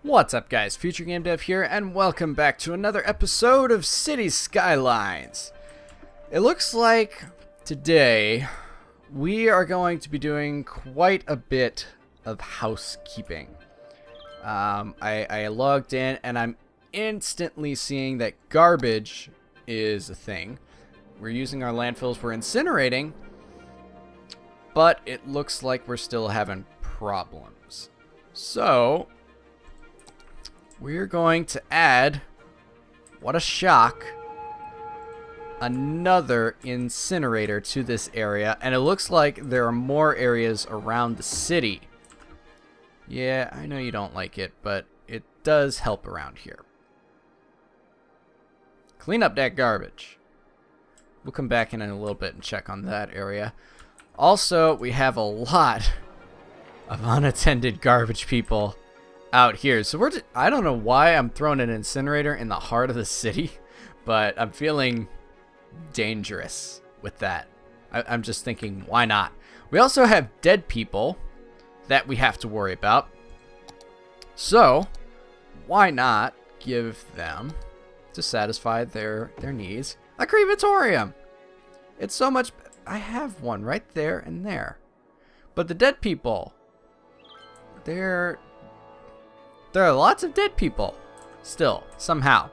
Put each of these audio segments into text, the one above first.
What's up, guys? FutureGameDev here, and welcome back to another episode of City Skylines. It looks like today we are going to be doing quite a bit of housekeeping. I logged in and I'm instantly seeing that garbage is a thing. We're using our landfills, we're incinerating, but it looks like we're still having problems. So we're going to add, what a shock, another incinerator to this area. And it looks like there are more areas around the city. Yeah, I know you don't like it, but it does help around here. Clean up that garbage. We'll come back in a little bit and check on that area. Also, we have a lot of unattended garbage people out here. So I don't know why I'm throwing an incinerator in the heart of the city, but I'm feeling dangerous with that. I'm just thinking, why not? We also have dead people that we have to worry about. So why not give them, to satisfy their needs, a crematorium? It's so much. I have one right there and there. But the dead people, there are lots of dead people still, somehow.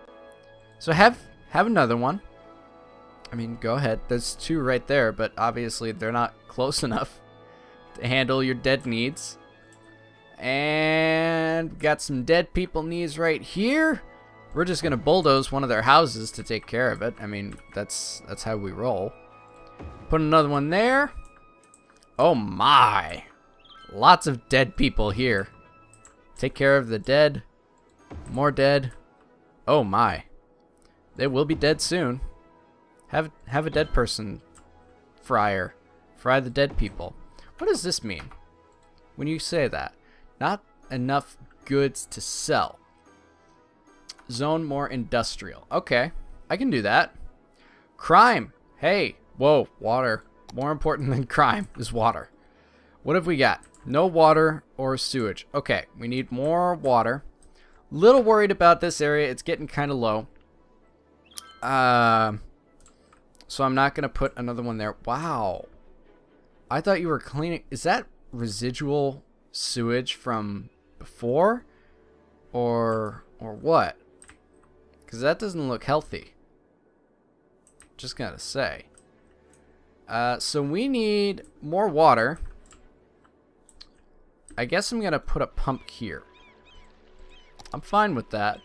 So have another one. I mean, go ahead. There's two right there, but obviously they're not close enough to handle your dead needs. And got some dead people needs right here. We're just gonna bulldoze one of their houses to take care of it. I mean, that's how we roll. Put another one there. Oh my. Lots of dead people here. Take care of the dead. More dead. Oh my. They will be dead soon. Have a dead person fryer. Fry the dead people. What does this mean when you say that? Not enough goods to sell. Zone more industrial. Okay, I can do that. Crime. Hey, whoa, water. More important than crime is water. What have we got? No water or sewage. Okay, we need more water. Little worried about this area. It's getting kind of low. So I'm not going to put another one there. Wow. I thought you were cleaning. Is that residual sewage from before? Or what? Because that doesn't look healthy. Just gotta say. So we need more water. I guess I'm gonna put a pump here. I'm fine with that.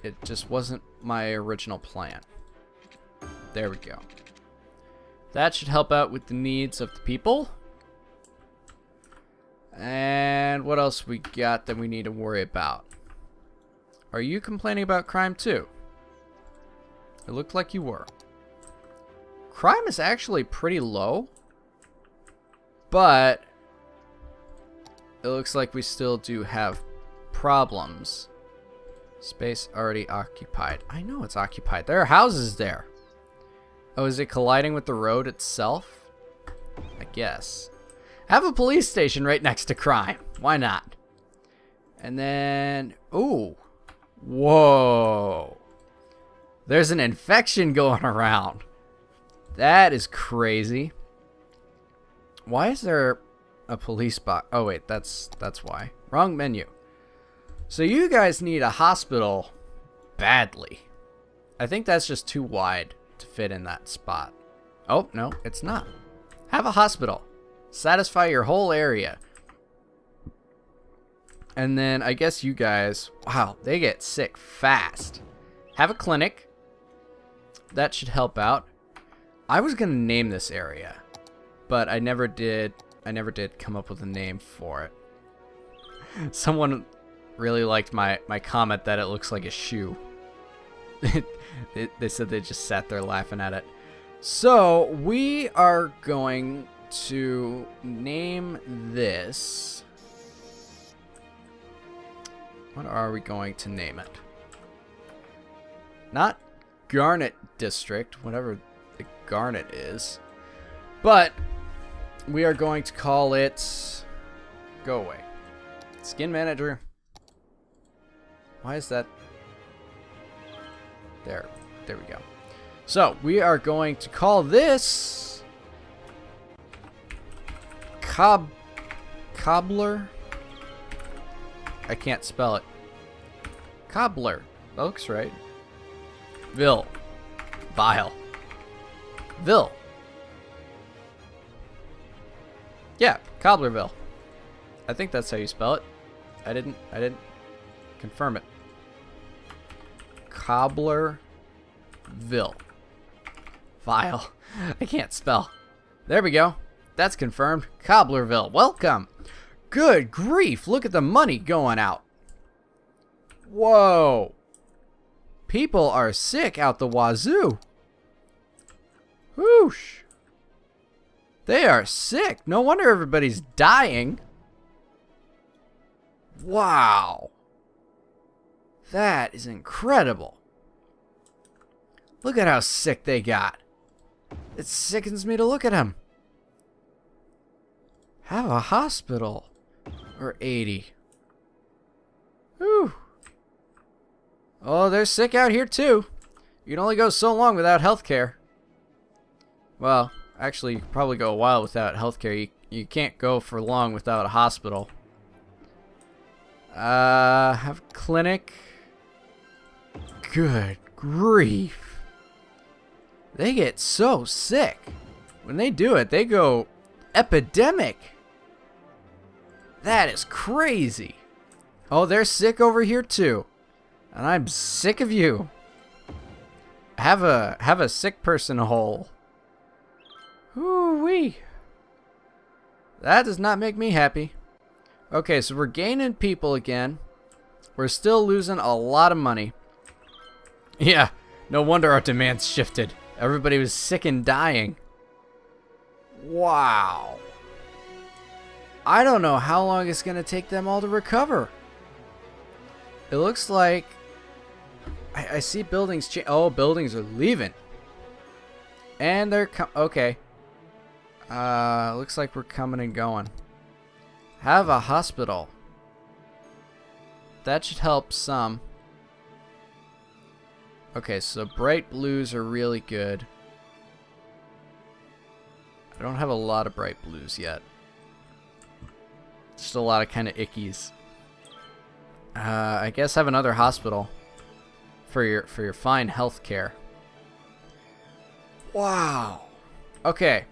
It just wasn't my original plan. There we go. That should help out with the needs of the people. And what else we got that we need to worry about? Are you complaining about crime too? It looked like you were. Crime is actually pretty low, but it looks like we still do have problems. Space already occupied. I know it's occupied. There are houses there. Oh, is it colliding with the road itself? I guess. Have a police station right next to crime. Why not? And then, ooh. Whoa. There's an infection going around. That is crazy. Why is there a police box? Oh wait, that's why. Wrong menu. So you guys need a hospital badly. I think that's just too wide to fit in that spot. Oh, no, it's not. Have a hospital. Satisfy your whole area. And then I guess you guys, wow, they get sick fast. Have a clinic. That should help out. I was going to name this area, but I never did come up with a name for it. Someone really liked my comment that it looks like a shoe. They said they just sat there laughing at it. So we are going to name this. What are we going to name it? Not Garnet District, whatever the Garnet is. But we are going to call it... Go away. Skin Manager. Why is that? There we go. So we are going to call this Cobbler. I can't spell it. Cobbler. That looks right. Vile. Yeah, Cobblerville. I think that's how you spell it. I didn't confirm it. Cobblerville. Vile. I can't spell. There we go. That's confirmed. Cobblerville. Welcome. Good grief. Look at the money going out. Whoa. People are sick out the wazoo. Whoosh. They are sick. No wonder everybody's dying. Wow. That is incredible. Look at how sick they got. It sickens me to look at them. Have a hospital. Or 80. Whew. Oh, they're sick out here too. You can only go so long without healthcare. Well, actually, you could probably go a while without healthcare. You can't go for long without a hospital. Have a clinic. Good grief. They get so sick. When they do it, they go epidemic. That is crazy. Oh, they're sick over here too. And I'm sick of you. Have a sick person hole. Woo-wee. That does not make me happy. Okay, so we're gaining people again. We're still losing a lot of money. Yeah, no wonder our demands shifted. Everybody was sick and dying. Wow. I don't know how long it's going to take them all to recover. It looks like... I see buildings change. Oh, buildings are leaving. And they're... Okay. Looks like we're coming and going. Have a hospital. That should help some. Okay, so bright blues are really good. I don't have a lot of bright blues yet. Just a lot of kind of ickies. I guess have another hospital for your fine health care. Wow. Okay.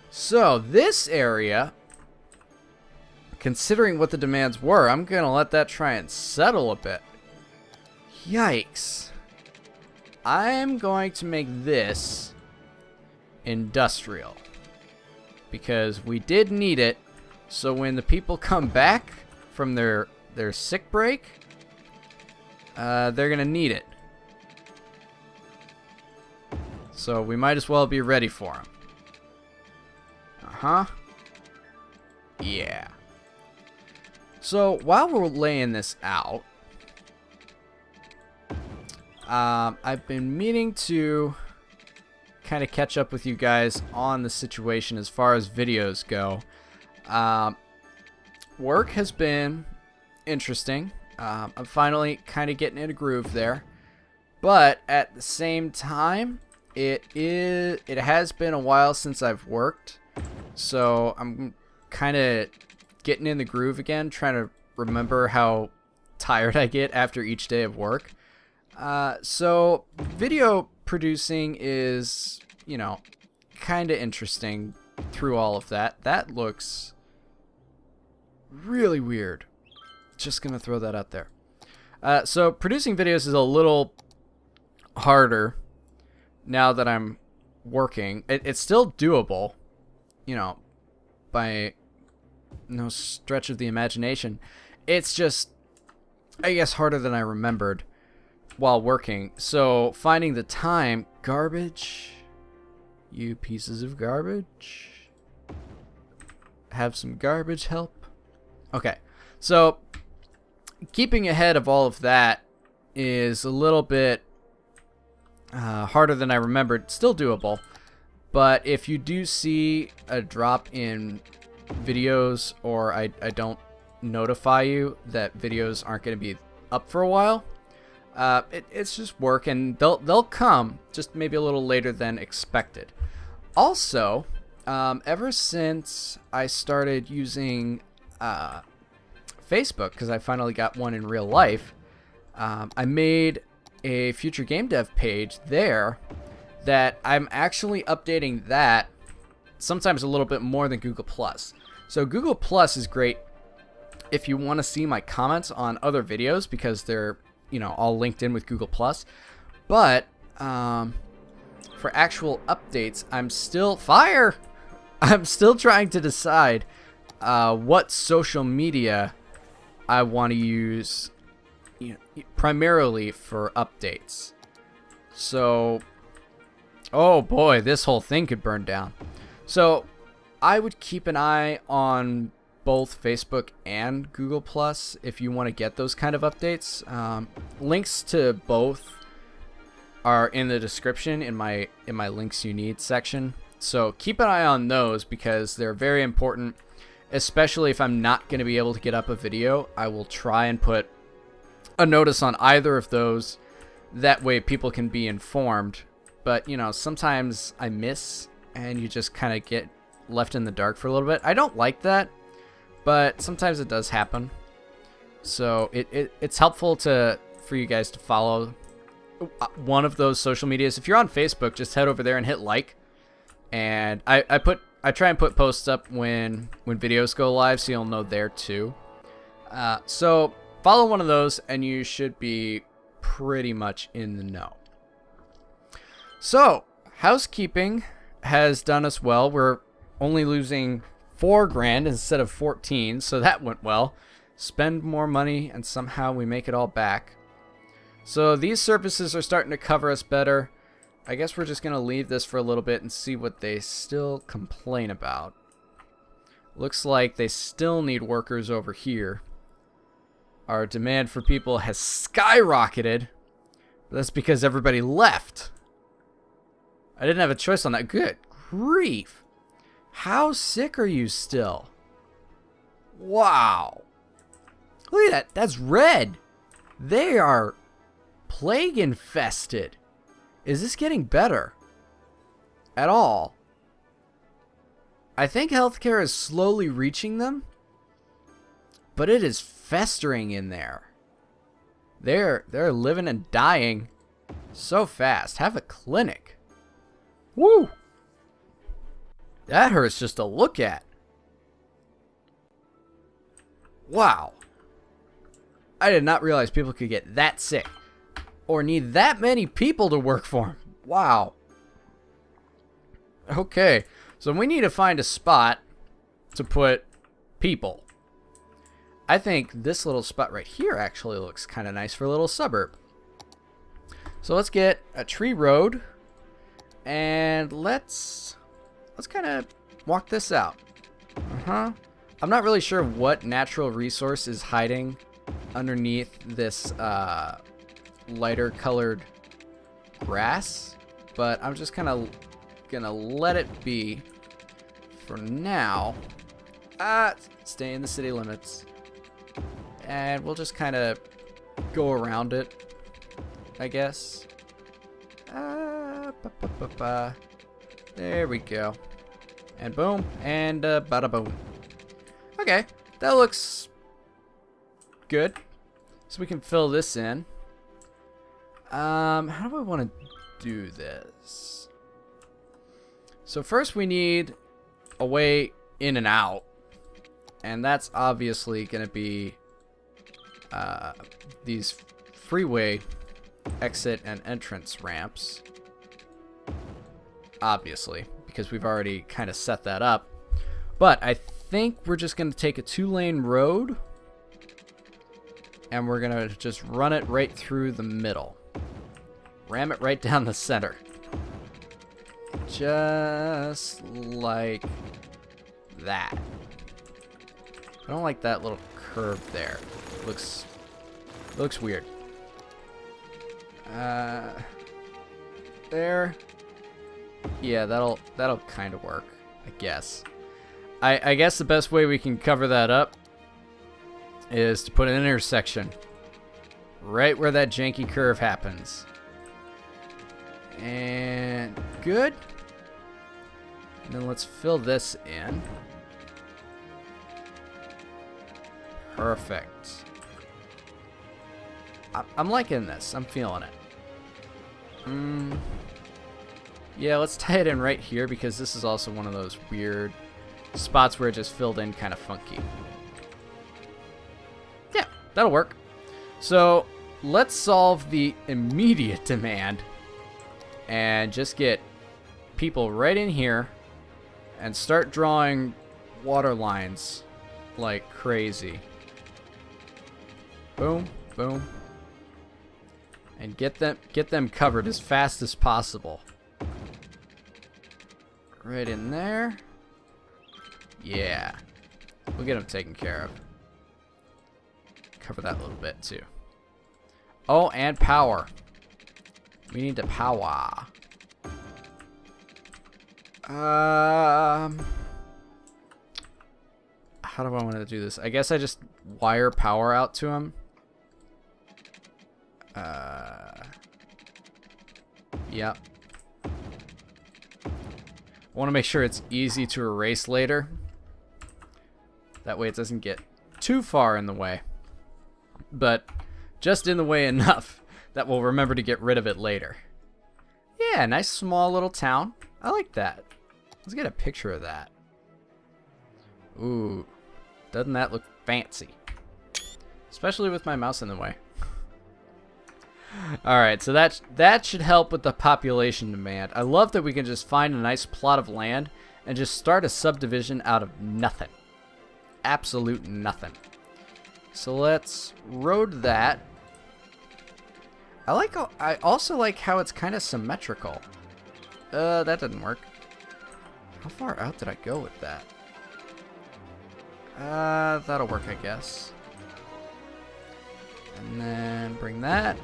So this area, considering what the demands were, I'm gonna let that try and settle a bit. Yikes. I'm going to make this industrial because we did need it. So when the people come back from their sick break, they're gonna need it. So we might as well be ready for them. Yeah. So while we're laying this out, I've been meaning to kind of catch up with you guys on the situation as far as videos go. Work has been interesting. I'm finally kind of getting in a groove there, but at the same time, it has been a while since I've worked, so I'm kind of getting in the groove again, trying to remember how tired I get after each day of work. So video producing is, you know, kind of interesting through all of that. That looks really weird. Just gonna throw that out there. So producing videos is a little harder now that I'm working. It's still doable, you know, by no stretch of the imagination. It's just, I guess, harder than I remembered while working. So finding the time, garbage, you pieces of garbage, have some garbage help. Okay, so keeping ahead of all of that is a little bit harder than I remembered. Still doable, but if you do see a drop in videos, or I don't notify you that videos aren't going to be up for a while. It's just work, and they'll come, just maybe a little later than expected. Also, ever since I started using Facebook, because I finally got one in real life, I made a FutureGameDev page there that I'm actually updating that sometimes a little bit more than Google+. So Google+ is great if you want to see my comments on other videos because they're, you know, all linked in with Google+. But for actual updates, I'm still trying to decide what social media I want to use, you know, primarily for updates. So, oh boy, this whole thing could burn down. So I would keep an eye on both Facebook and Google+ if you want to get those kind of updates. Links to both are in the description in my links you need section. So keep an eye on those because they're very important, especially if I'm not going to be able to get up a video. I will try and put a notice on either of those. That way people can be informed. But, you know, sometimes I miss and you just kind of get left in the dark for a little bit. I don't like that, but sometimes it does happen. So it's helpful for you guys to follow one of those social medias. If you're on Facebook, just head over there and hit like. And I try and put posts up when videos go live, so you'll know there too. So follow one of those, and you should be pretty much in the know. So housekeeping has done us well. We're only losing $4,000 instead of 14, so that went well. Spend more money, and somehow we make it all back. So these services are starting to cover us better. I guess we're just going to leave this for a little bit and see what they still complain about. Looks like they still need workers over here. Our demand for people has skyrocketed. That's because everybody left. I didn't have a choice on that. Good grief. How sick are you still? Wow. Look at that. That's red. They are plague infested. Is this getting better at all? I think healthcare is slowly reaching them, but it is festering in there. They're living and dying so fast. Have a clinic. Woo! That hurts just to look at. Wow. I did not realize people could get that sick or need that many people to work for them. Wow. Okay, so we need to find a spot to put people. I think this little spot right here actually looks kind of nice for a little suburb. So let's get a tree road and let's kind of walk this out. I'm not really sure what natural resource is hiding underneath this lighter colored grass, but I'm just kind of gonna let it be for now. Stay in the city limits, and we'll just kind of go around it, I guess. There we go, and boom, and bada boom. Okay, that looks good. So we can fill this in. How do I want to do this? So first we need a way in and out, and that's obviously going to be these freeway exit and entrance ramps, obviously, because we've already kind of set that up. But I think we're just going to take a 2-lane road and we're going to just run it right through the middle. Ram it right down the center. Just like that. I don't like that little curve there. Looks weird. There. Yeah, that'll kind of work, I guess. I guess the best way we can cover that up is to put an intersection right where that janky curve happens. And good. And then let's fill this in. Perfect. I'm liking this. I'm feeling it. Yeah, let's tie it in right here because this is also one of those weird spots where it just filled in kind of funky. Yeah, that'll work. So let's solve the immediate demand and just get people right in here and start drawing water lines like crazy. Boom, boom. And get them covered as fast as possible. Right in there. Yeah. We'll get them taken care of. Cover that a little bit too. Oh, and power. We need the power. How do I want to do this? I guess I just wire power out to him. Yep. I want to make sure it's easy to erase later. That way it doesn't get too far in the way. But just in the way enough that we'll remember to get rid of it later. Yeah, nice small little town. I like that. Let's get a picture of that. Ooh, doesn't that look fancy? Especially with my mouse in the way. Alright, so that should help with the population demand. I love that we can just find a nice plot of land and just start a subdivision out of nothing. Absolute nothing. So let's road that. I also like how it's kind of symmetrical. That didn't work. How far out did I go with that? That'll work, I guess. And then bring that.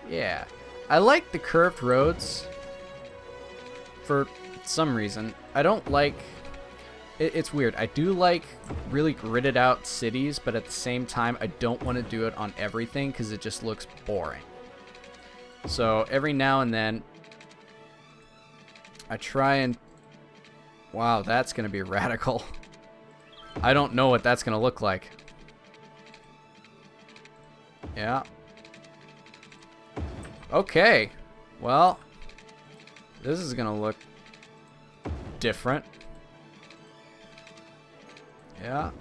Yeah. I like the curved roads for some reason. I don't like... It's weird. I do like really gridded out cities, but at the same time, I don't want to do it on everything because it just looks boring. So every now and then, I try and... Wow, that's going to be radical. I don't know what that's going to look like. Yeah. Okay. Well, this is going to look different. Yeah.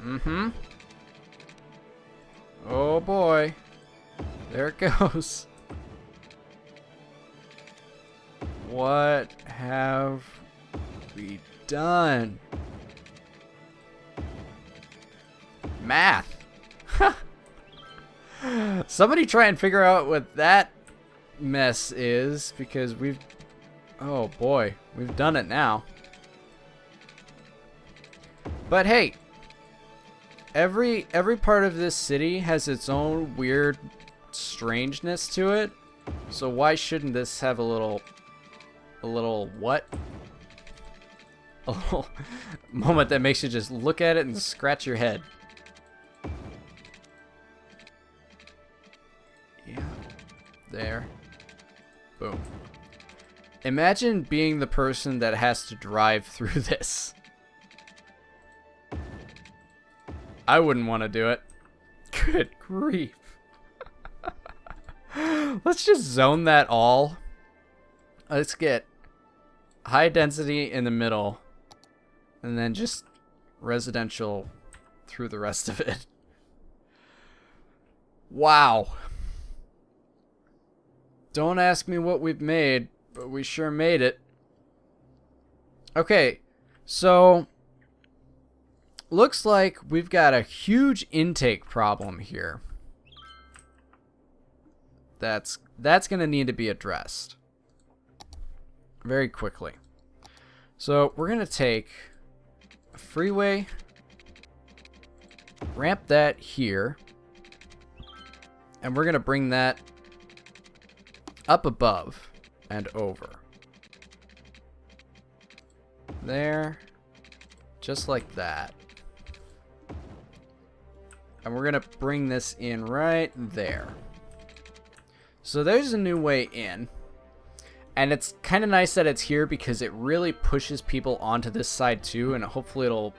Mm-hmm. Oh boy. There it goes. What have we done? Math. Somebody try and figure out what that mess is, because we've... Oh boy, we've done it now. But hey, every part of this city has its own weird strangeness to it. So why shouldn't this have a little what? A little moment that makes you just look at it and scratch your head. Yeah. There. Boom. Imagine being the person that has to drive through this. I wouldn't want to do it. Good grief. Let's just zone that all. Let's get high density in the middle. And then just residential through the rest of it. Wow. Don't ask me what we've made, but we sure made it. Okay, so... Looks like we've got a huge intake problem here. That's going to need to be addressed very quickly. So we're going to take a freeway, ramp that here, and we're going to bring that up above and over. There, just like that. And we're going to bring this in right there. So there's a new way in. And it's kind of nice that it's here because it really pushes people onto this side too. And hopefully it'll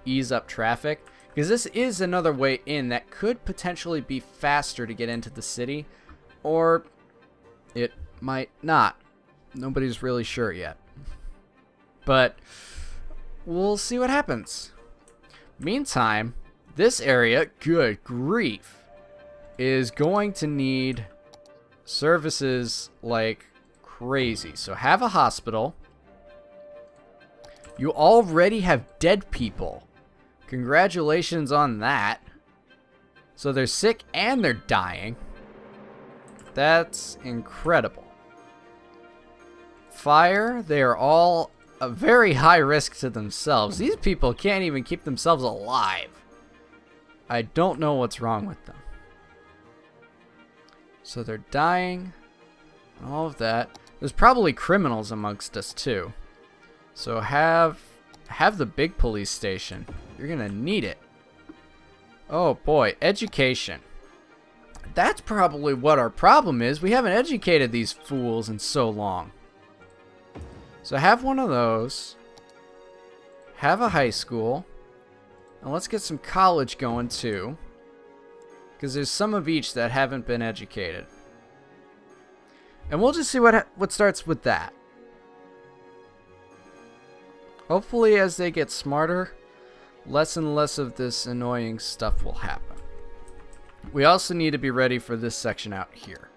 ease up traffic. Because this is another way in that could potentially be faster to get into the city. Or it might not. Nobody's really sure yet. But we'll see what happens. Meantime, this area, good grief, is going to need services like crazy. So have a hospital. You already have dead people. Congratulations on that. So they're sick and they're dying. That's incredible. Fire, they are all a very high risk to themselves. These people can't even keep themselves alive. I don't know what's wrong with them. So they're dying. All of that. There's probably criminals amongst us too. So have the big police station. You're gonna need it. Oh boy, education. That's probably what our problem is. We haven't educated these fools in so long. So have one of those. Have a high school. And let's get some college going too. Because there's some of each that haven't been educated. And we'll just see what starts with that. Hopefully as they get smarter, less and less of this annoying stuff will happen. We also need to be ready for this section out here.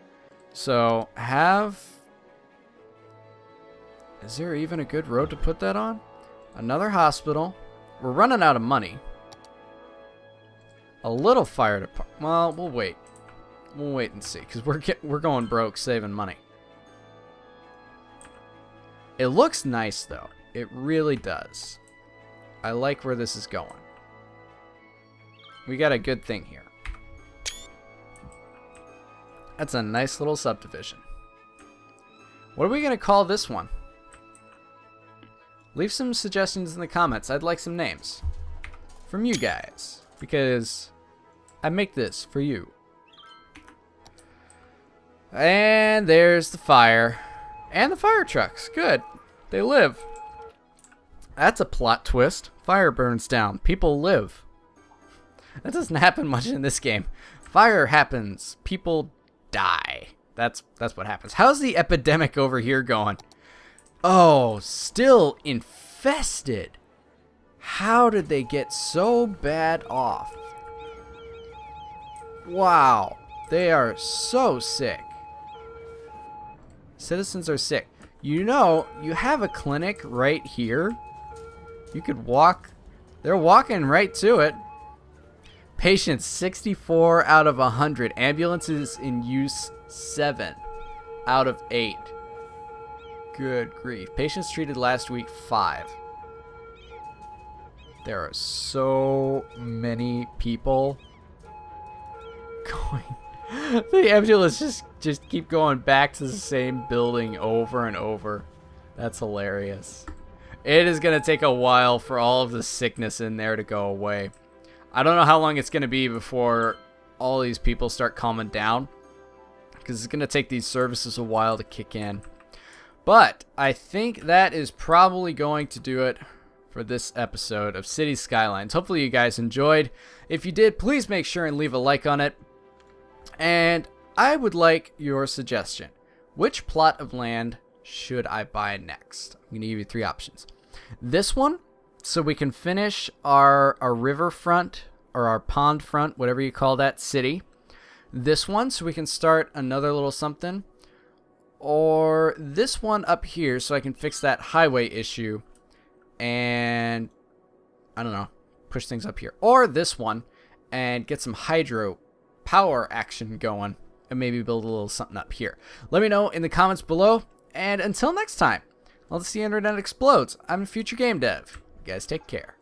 So have... Is there even a good road to put that on? Another hospital. We're running out of money. A little fire department. Well, we'll wait. We'll wait and see, because we're going broke saving money. It looks nice, though. It really does. I like where this is going. We got a good thing here. That's a nice little subdivision. What are we going to call this one? Leave some suggestions in the comments. I'd like some names from you guys, because I make this for you. And there's the fire. And the fire trucks. Good. They live. That's a plot twist. Fire burns down. People live. That doesn't happen much in this game. Fire happens. People die. That's what happens. How's the epidemic over here going? Oh, still infested. How did they get so bad off? Wow. They are so sick. Citizens are sick. You know, you have a clinic right here. You could walk. They're walking right to it. Patients 64 out of 100. Ambulances in use 7 out of 8. Good grief. Patients treated last week 5. There are so many people going. The ambulance just keep going back to the same building over and over. That's hilarious. It is going to take a while for all of the sickness in there to go away. I don't know how long it's going to be before all these people start calming down, because it's going to take these services a while to kick in. But I think that is probably going to do it for this episode of City Skylines. Hopefully you guys enjoyed. If you did, please make sure and leave a like on it. And I would like your suggestion. Which plot of land should I buy next? I'm going to give you 3 options. This one, so we can finish our river front or our pond front, whatever you call that, city. This one, so we can start another little something. Or this one up here, so I can fix that highway issue and, I don't know, push things up here. Or this one and get some hydro power action going and maybe build a little something up here. Let me know in the comments below, and until next time, unless the internet explodes, I'm FutureGameDev. You guys take care.